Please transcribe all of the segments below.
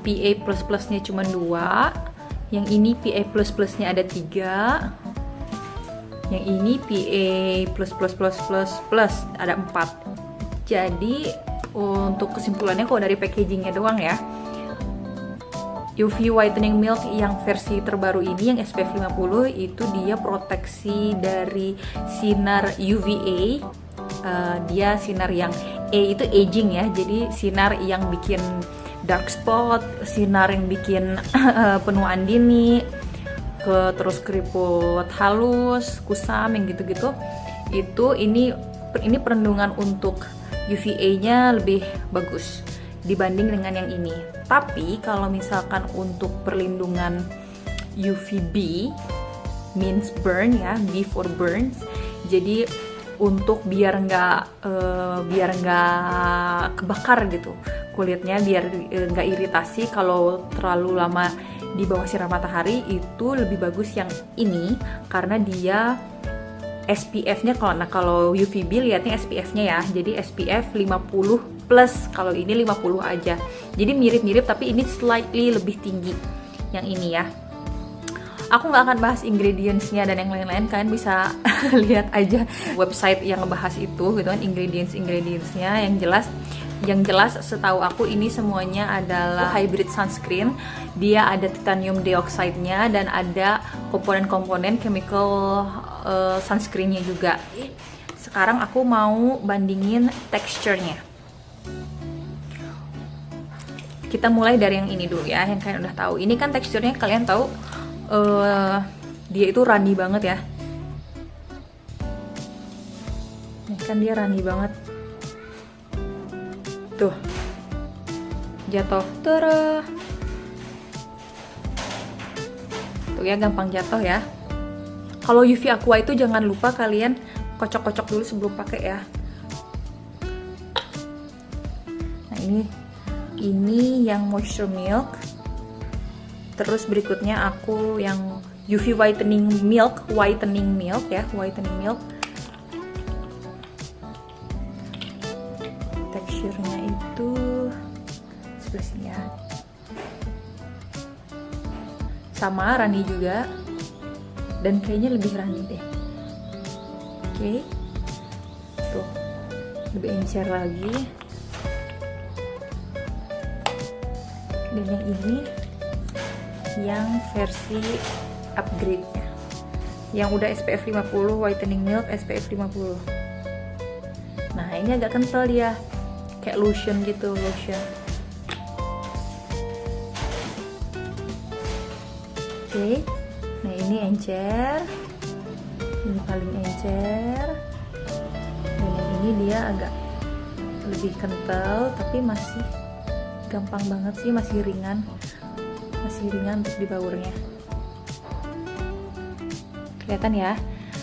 PA++ nya cuma 2, yang ini PA++ nya ada 3, yang ini PA++++ ada 4. Jadi untuk kesimpulannya kalau dari packagingnya doang ya, UV Whitening Milk yang versi terbaru ini yang SPF 50 itu dia proteksi dari sinar UVA. Dia sinar yang itu aging ya, jadi sinar yang bikin dark spot, sinar yang bikin penuaan dini, terus keriput halus, kusam yang gitu-gitu. Itu ini perlindungan untuk UVA-nya lebih bagus dibanding dengan yang ini. Tapi kalau misalkan untuk perlindungan UVB means burn ya, B for burns. Jadi untuk biar nggak kebakar gitu kulitnya, biar nggak iritasi kalau terlalu lama di bawah sinar matahari, itu lebih bagus yang ini karena dia SPF-nya kalau UVB lihatnya SPF-nya ya. Jadi SPF 50+, kalau ini 50 aja. Jadi mirip-mirip tapi ini slightly lebih tinggi yang ini ya. Aku nggak akan bahas ingredients-nya dan yang lain-lain, kalian bisa lihat aja website yang ngebahas itu gitu kan, ingredients-nya. Yang jelas setahu aku ini semuanya adalah hybrid sunscreen. Dia ada titanium dioxide-nya dan ada komponen-komponen chemical sunscreen-nya juga. Sekarang aku mau bandingin teksturnya. Kita mulai dari yang ini dulu ya, yang kalian udah tahu. Ini kan teksturnya kalian tahu dia itu runny banget ya. Ini kan dia runny banget. Tuh, jatuh terus. Tuh ya, gampang jatuh ya. Kalau UV Aqua itu jangan lupa kalian kocok-kocok dulu sebelum pakai ya. Nah ini yang moisture milk. Terus berikutnya aku yang UV whitening milk ya, whitening milk. Teksturnya itu sebelah sini ya. Sama runny juga. Dan kayaknya lebih runny deh. Oke. Tuh. Lebih encer lagi. Dan yang ini yang versi upgrade nya, yang udah SPF 50 whitening milk SPF 50. Nah ini agak kental dia, kayak lotion gitu, lotion. Oke. Nah ini encer, ini paling encer, dan yang ini dia agak lebih kental tapi masih gampang banget sih, masih ringan untuk dibaurnya. Kelihatan ya.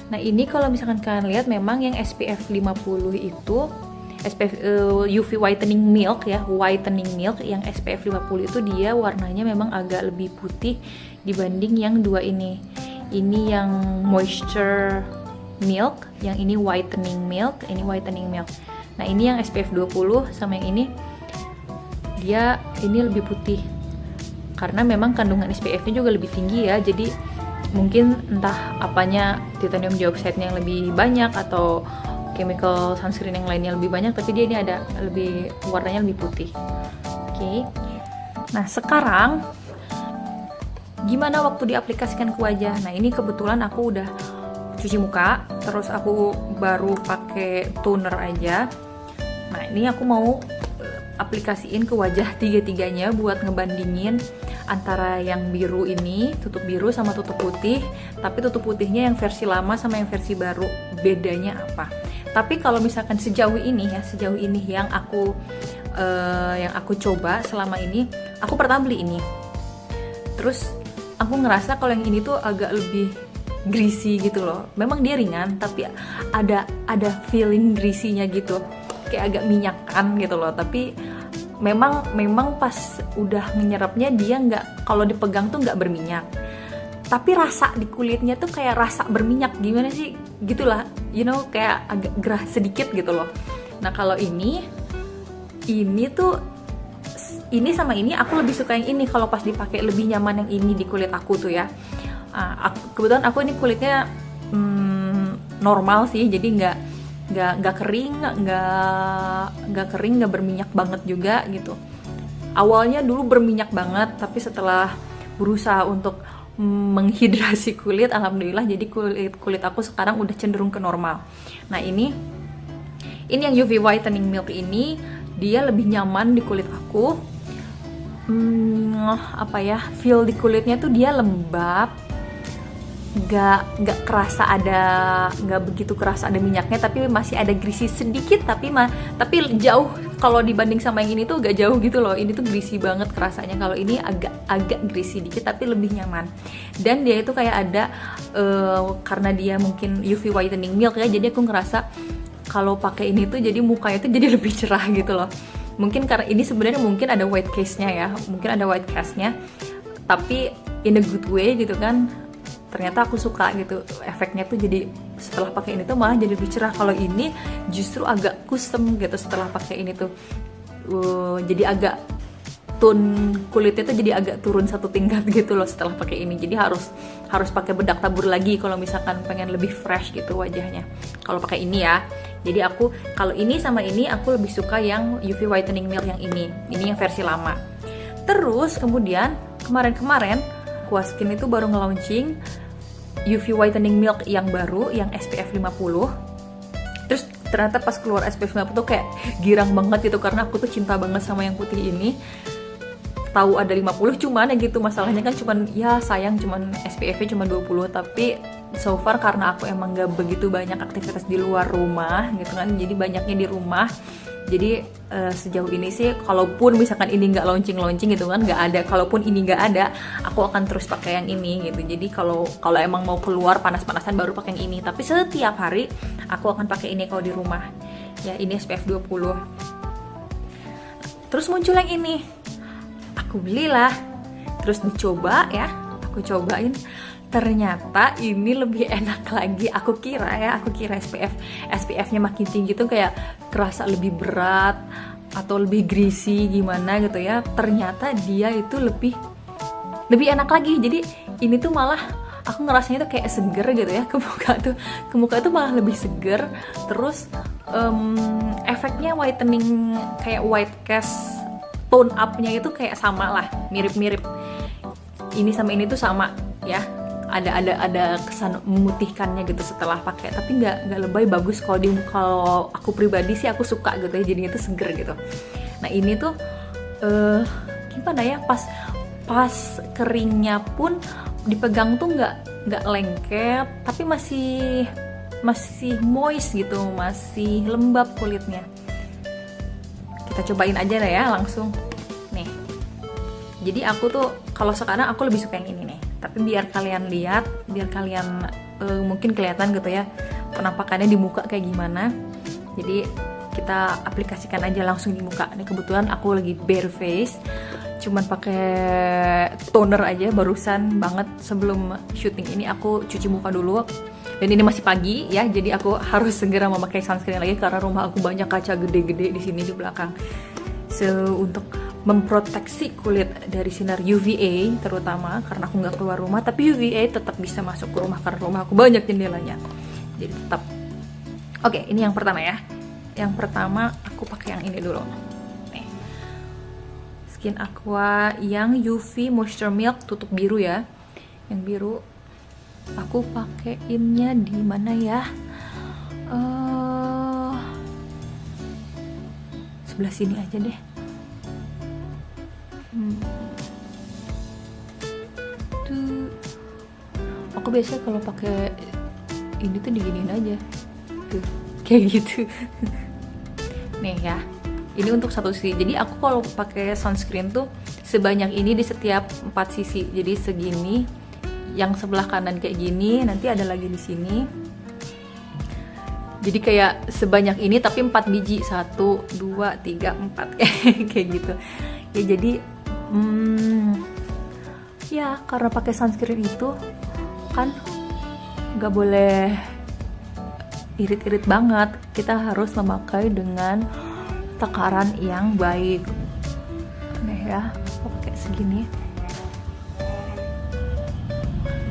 Nah ini kalau misalkan kalian lihat, memang yang SPF 50 itu SPF UV whitening milk ya, whitening milk yang SPF 50 itu dia warnanya memang agak lebih putih dibanding yang dua ini. Ini yang moisture milk, yang ini whitening milk, ini whitening milk. Nah ini yang SPF 20 sama yang ini, dia ini lebih putih karena memang kandungan SPF-nya juga lebih tinggi ya. Jadi mungkin entah apanya, titanium dioxide-nya yang lebih banyak atau chemical sunscreen yang lainnya lebih banyak, tapi dia ini ada lebih, warnanya lebih putih. Oke. Nah sekarang gimana waktu diaplikasikan ke wajah? Nah ini kebetulan aku udah cuci muka, terus aku baru pakai toner aja. Nah ini aku mau aplikasiin ke wajah tiga-tiganya buat ngebandingin antara yang biru ini, tutup biru sama tutup putih, tapi tutup putihnya yang versi lama sama yang versi baru, bedanya apa. Tapi kalau misalkan sejauh ini yang aku coba selama ini, aku pertama beli ini, terus aku ngerasa kalau yang ini tuh agak lebih greasy gitu loh. Memang dia ringan tapi ada feeling greasy-nya gitu, kayak agak minyakan gitu loh. Tapi memang pas udah menyerapnya dia nggak, kalau dipegang tuh nggak berminyak, tapi rasa di kulitnya tuh kayak rasa berminyak, gimana sih gitulah, kayak agak gerah sedikit gitu loh. Nah kalau ini tuh, ini sama ini aku lebih suka yang ini. Kalau pas dipakai lebih nyaman yang ini di kulit aku tuh ya. Kebetulan aku ini kulitnya normal sih, jadi nggak kering, nggak berminyak banget juga gitu. Awalnya dulu berminyak banget, tapi setelah berusaha untuk menghidrasi kulit, alhamdulillah jadi kulit aku sekarang udah cenderung ke normal. Nah ini yang UV whitening milk ini, dia lebih nyaman di kulit aku. Feel di kulitnya tuh dia lembab, nggak begitu kerasa ada minyaknya, tapi masih ada greasy sedikit, tapi jauh kalau dibanding sama yang ini tuh agak jauh gitu loh. Ini tuh greasy banget kerasanya, kalau ini agak greasy dikit tapi lebih nyaman. Dan dia itu kayak ada karena dia mungkin UV whitening milk ya, jadi aku ngerasa kalau pakai ini tuh jadi mukanya tuh jadi lebih cerah gitu loh. Mungkin karena ini sebenarnya mungkin ada white cast-nya ya, tapi in a good way gitu kan. Ternyata aku suka gitu, efeknya tuh jadi setelah pakai ini tuh malah jadi lebih cerah. Kalau ini justru agak kusem gitu setelah pakai ini tuh, jadi agak tone kulitnya tuh jadi agak turun satu tingkat gitu loh setelah pakai ini. Jadi harus pakai bedak tabur lagi kalau misalkan pengen lebih fresh gitu wajahnya kalau pakai ini ya. Jadi aku kalau ini sama ini aku lebih suka yang UV whitening milk yang ini yang versi lama. Terus kemudian kemarin Aquaskin itu baru nge-launching UV whitening milk yang baru, yang SPF 50. Terus ternyata pas keluar SPF 50 tuh kayak girang banget gitu, karena aku tuh cinta banget sama yang putih ini. Tahu ada 50, cuman ya gitu, masalahnya kan cuman ya sayang cuman SPF-nya cuma 20, tapi so far karena aku emang gak begitu banyak aktivitas di luar rumah gitu kan, jadi banyaknya di rumah. Jadi sejauh ini sih, kalaupun misalkan ini nggak launching gitu kan, nggak ada, kalaupun ini nggak ada, aku akan terus pakai yang ini gitu. Jadi kalau emang mau keluar panas-panasan baru pakai yang ini, tapi setiap hari aku akan pakai ini kalau di rumah. Ya ini SPF 20. Terus muncul yang ini, aku belilah, terus dicoba ya, aku cobain. Ternyata ini lebih enak lagi. Aku kira SPF-nya makin tinggi tuh kayak kerasa lebih berat atau lebih greasy gimana gitu ya. Ternyata dia itu lebih enak lagi. Jadi ini tuh malah aku ngerasanya tuh kayak seger gitu ya, ke muka tuh malah lebih seger. Terus efeknya whitening, kayak white cast tone up-nya itu kayak sama lah, mirip-mirip. Ini sama ini tuh sama ya. Ada kesan memutihkannya gitu setelah pakai, tapi nggak lebay, bagus. Kalau aku pribadi sih aku suka gitu ya, jadinya tuh seger gitu. Nah ini tuh gimana ya, pas keringnya pun dipegang tuh nggak lengket, tapi masih moist gitu, masih lembab kulitnya. Kita cobain aja lah ya langsung nih. Jadi aku tuh kalau sekarang aku lebih suka yang ini nih, tapi biar kalian lihat, biar kalian mungkin kelihatan gitu ya penampakannya di muka kayak gimana. Jadi kita aplikasikan aja langsung di muka. Ini kebetulan aku lagi bare face, cuman pakai toner aja. Barusan banget sebelum syuting ini aku cuci muka dulu. Dan ini masih pagi ya, jadi aku harus segera memakai sunscreen lagi karena rumah aku banyak kaca gede-gede di sini di belakang. So untuk memproteksi kulit dari sinar UVA terutama, karena aku nggak keluar rumah, tapi UVA tetap bisa masuk ke rumah karena rumah aku banyak jendelanya. Jadi tetap. Oke, ini yang pertama ya. Yang pertama aku pakai yang ini dulu. Nih. Skin Aqua yang UV Moisture Milk tutup biru ya. Yang biru. Aku pakeinnya di mana ya? Sebelah sini aja deh. Tuh. Aku biasanya kalau pakai ini tuh diginiin aja. Tuh, kayak gitu. Nih ya. Ini untuk satu sisi. Jadi aku kalau pakai sunscreen tuh sebanyak ini di setiap 4 sisi. Jadi segini, yang sebelah kanan kayak gini, nanti ada lagi di sini. Jadi kayak sebanyak ini tapi 4 biji, 1, 2, 3, 4 kayak gitu. Ya jadi ya karena pakai sunscreen itu kan nggak boleh irit-irit banget. Kita harus memakai dengan takaran yang baik. Nih ya, aku pakai segini.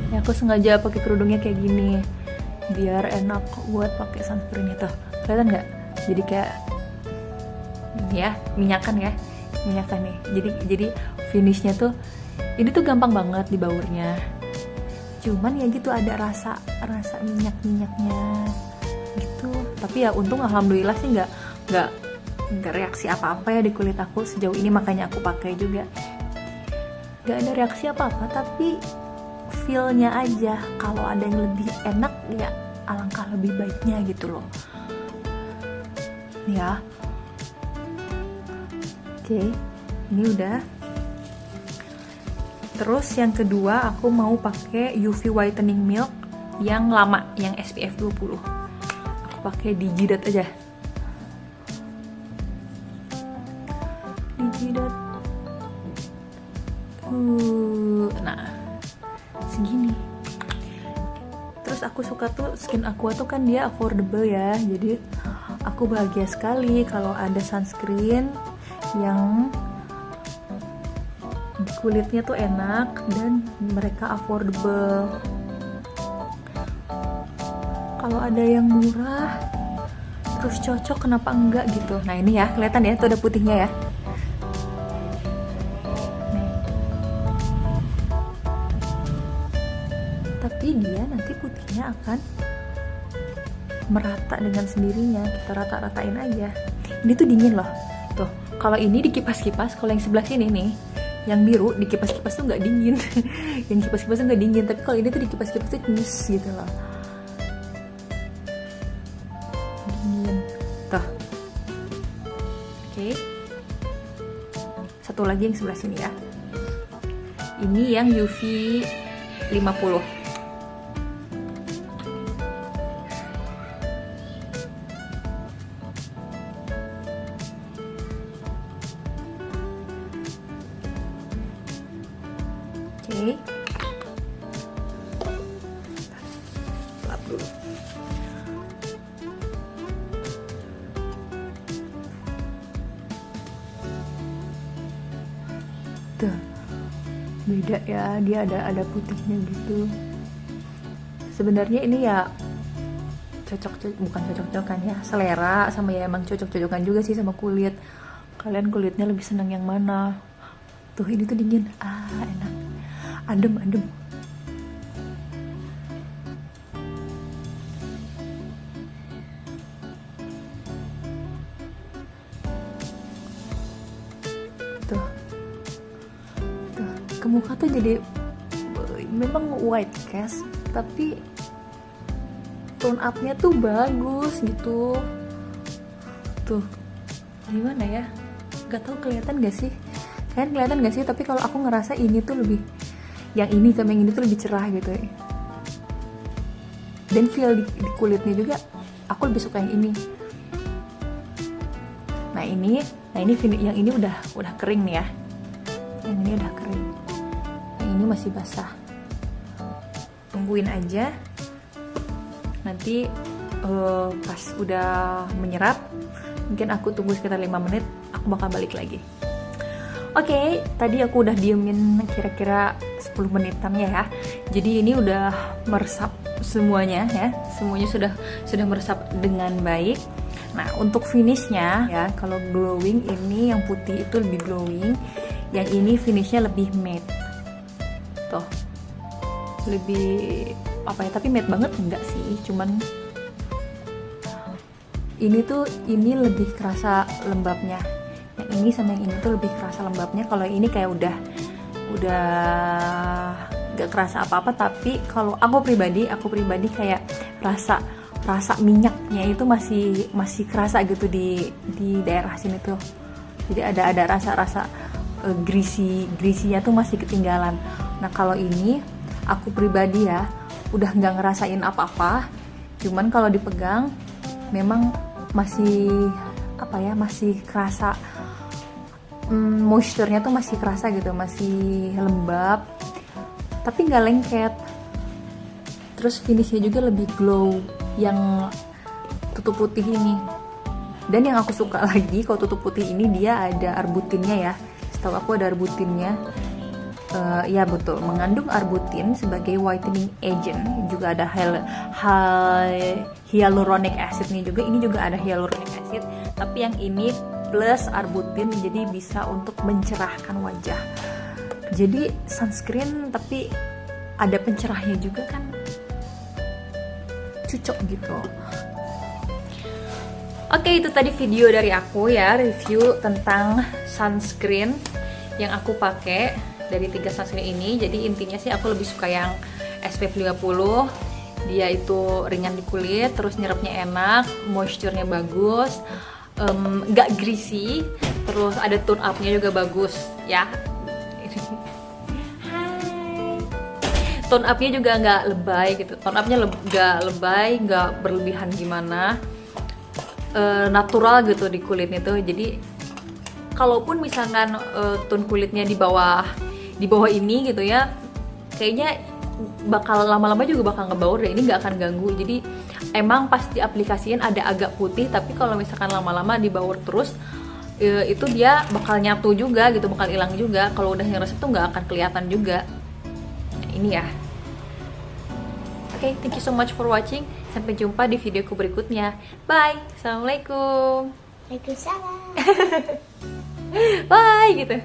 Ya, aku sengaja pakai kerudungnya kayak gini biar enak buat pakai sunscreen itu. Kelihatan nggak? Jadi kayak ya minyakan nih. Jadi finishnya tuh ini tuh gampang banget di baurnya. Cuman ya gitu ada rasa minyaknya gitu. Tapi ya untung alhamdulillah sih nggak reaksi apa-apa ya di kulit aku sejauh ini, makanya aku pakai juga. Nggak ada reaksi apa-apa, tapi feel-nya aja kalau ada yang lebih enak ya alangkah lebih baiknya gitu loh ya. Oke, ini udah. Terus yang kedua aku mau pakai UV Whitening Milk yang lama, yang SPF 20. Aku pakai di jidat aja. Di jidat. Nah, segini. Terus aku suka tuh Skin Aqua tuh kan dia affordable ya, jadi aku bahagia sekali kalau ada sunscreen yang kulitnya tuh enak dan mereka affordable. Kalau ada yang murah terus cocok, kenapa enggak gitu. Nah ini ya, kelihatan ya tuh ada putihnya ya. Tapi dia nanti putihnya akan merata dengan sendirinya. Kita rata-ratain aja. Ini tuh dingin loh. Tuh, kalau ini dikipas-kipas, kalau yang sebelah sini nih, yang biru dikipas-kipas tuh nggak dingin. Yang kipas-kipas tuh nggak dingin. Tapi kalau ini tuh dikipas-kipas tuh nyes gitu loh. Dingin. Tuh. Oke. Satu lagi yang sebelah sini ya. Ini yang UV 50. Oke. Lap dulu. Tuh. Beda ya, dia ada putihnya gitu. Sebenarnya ini ya bukan cocok-cocokan ya, selera sama ya emang cocok-cocokan juga sih sama kulit. Kalian kulitnya lebih seneng yang mana? Tuh ini tuh dingin, enak, adem. Tuh ke muka tuh jadi memang white cast tapi tone up-nya tuh bagus gitu. Tuh gimana ya, gak tau kelihatan gak sih, kalian kelihatan gak sih? Tapi kalau aku ngerasa ini tuh lebih, yang ini sama yang ini tuh lebih cerah gitu ya. Dan feel di kulitnya juga aku lebih suka yang ini. Nah ini yang ini udah kering nih ya. Yang ini udah kering. Yang ini masih basah. Tungguin aja. Nanti pas udah menyerap, mungkin aku tunggu sekitar 5 menit, aku bakal balik lagi. Oke, tadi aku udah diemin kira-kira 10 menitan ya. Jadi ini udah meresap semuanya ya. Semuanya sudah meresap dengan baik. Nah, untuk finishnya ya, kalau glowing ini yang putih itu lebih glowing, yang ini finishnya lebih matte. Tuh. Lebih apa ya, tapi matte banget enggak sih, cuman ini lebih kerasa lembabnya. Yang ini sama yang ini tuh lebih kerasa lembabnya. Kalau ini kayak udah gak kerasa apa-apa, tapi kalau aku pribadi kayak rasa minyaknya itu masih kerasa gitu di daerah sini tuh. Jadi ada rasa greasy-nya tuh masih ketinggalan. Nah, kalau ini aku pribadi ya udah nggak ngerasain apa-apa, cuman kalau dipegang memang masih masih kerasa moisture-nya tuh masih kerasa gitu, masih lembab tapi nggak lengket. Terus finishnya juga lebih glow yang tutup putih ini. Dan yang aku suka lagi kalau tutup putih ini dia ada arbutinnya ya, setahu aku ada arbutinnya. Ya betul, mengandung arbutin sebagai whitening agent. Juga ada hyaluronic acid nih juga. Ini juga ada hyaluronic acid, tapi yang ini plus arbutin, jadi bisa untuk mencerahkan wajah. Jadi sunscreen tapi ada pencerahnya juga kan, cocok gitu. Oke, itu tadi video dari aku ya, review tentang sunscreen yang aku pakai dari 3 sunscreen ini. Jadi intinya sih aku lebih suka yang SPF 50. Dia itu ringan di kulit, terus nyerapnya enak, moisture-nya bagus, nggak greasy, terus ada tone up-nya juga bagus ya. Hai. Tone up-nya juga nggak lebay gitu. Tone up-nya nggak lebay, nggak berlebihan gimana. Natural gitu di kulitnya tuh. Jadi kalaupun misalkan tone kulitnya di bawah ini gitu ya, kayaknya bakal lama-lama juga bakal ngebaur deh. Ini nggak akan ganggu. Jadi emang pas diaplikasiin ada agak putih, tapi kalau misalkan lama-lama dibaur terus, itu dia bakal nyatu juga gitu, bakal hilang juga. Kalau udah ngeresep tuh nggak akan kelihatan juga. Nah, ini ya. Oke, thank you so much for watching. Sampai jumpa di videoku berikutnya. Bye. Assalamualaikum. Waalaikumsalam. Bye gitu.